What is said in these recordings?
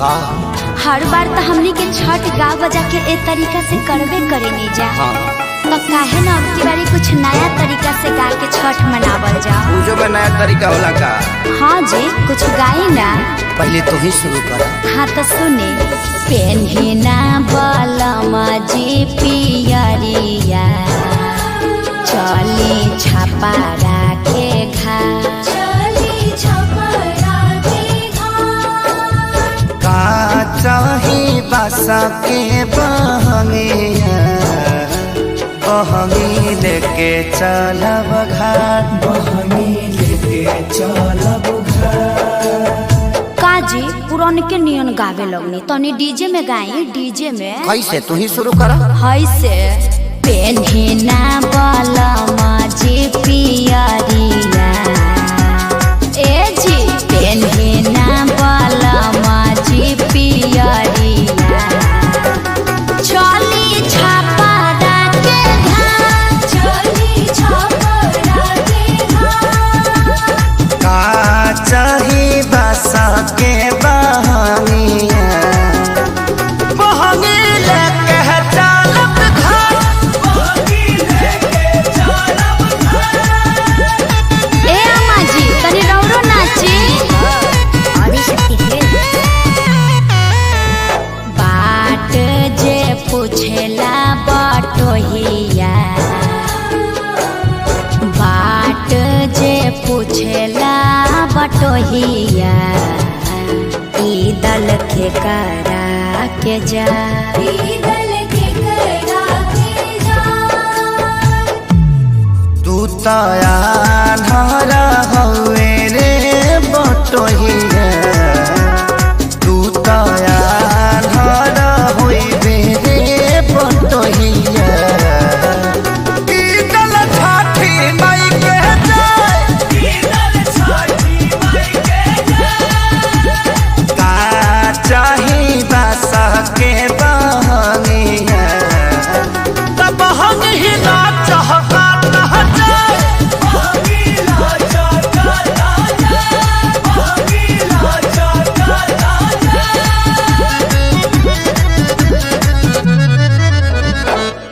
का हर बार तो हमनी के छठ गा बजा के ए तरीका से करबे करे नहीं जा। हाँ तो काहे ना अब की बारी कुछ नया तरीका से गा के छठ मनावल जा। पूजो में नया तरीका होला का? हाँ जी कुछ गाई ना। पहले तो ही शुरू कर। हाँ तो सुने। पेन्हिना बलमा जी पियरिया चली छापा राखे घा का चाही बासा के बहंगिया बहंगी लेके चलब घाट काजी पुरान के नियन गावे लगनी तनी डीजे में गाई। डीजे में कैसे तू ही शुरू कर। है से पेन्हिना बलमा जी पियरिया ए जी पेन्हिना बलमा जी पियरिया चली छापा राखे घाट चली छापा राखे घाट का चाही बासा के बहंगिया बहंगी लेके चलब घाट। ए अम्मा जी तनी रौरो नाची। बाट जे पूछेला बटोहिया बाट जे पूछेला बटोहिया ई दल के करा के जा तू तया धरा हवे रे बटोहिया तू तया धरा होइबे रे बटोहिया ई दल छठी माई के जाय का चाही बासा के बहंगिया तब बहंग ही ना चहका ना जाए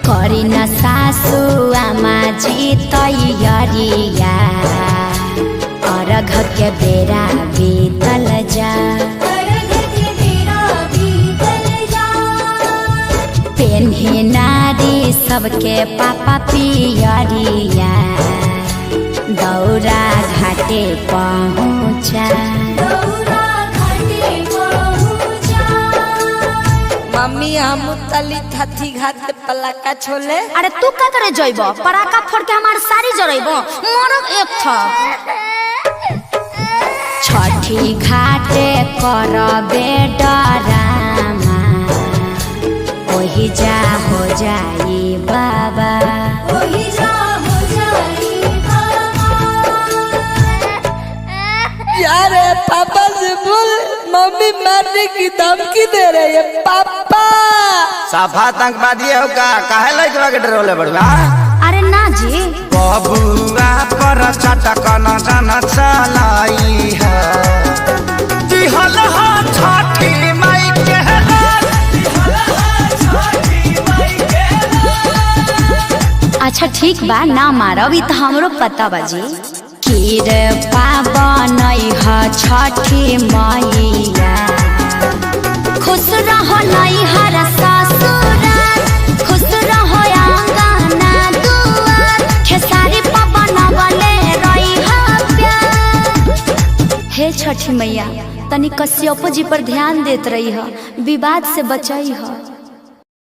करी न सासु आमा जी तैयारिया अर्घ के बेरा बीतल जा पेन्ही नारी सबके पापा पियरिया दौरा घाटे पहुँचा मम्मी हम तली थी घाट पलाका छोले। अरे तू का करे जइब पराका फोड़ के हमार सारी जरइब मरब एक था। छठी घाटे करबे डरामा ओही जा हो जाई बाबा ओही जा हो जाई यार पापा से बोल मम्मी मारने की धमकी दे रही है पापा। साफा आतंकवादी हो का काहे लइकवा के डरोले बड़वा? अरे ना जी बबुआ पर चटक न जन चलाई है दिहल हा छठी माई के अच्छा ठीक बा ना मारब ई त हमरो पता बाजी। खीर पावन ह छठी मैया खुश रहो नैहर ससुराल खुश रहो आंगना दुआर खेसारी पवन बले रही प्यार। हे छठी मैया तनी कश्यपो जी पर ध्यान देत रही ह विवाद से बचई ह।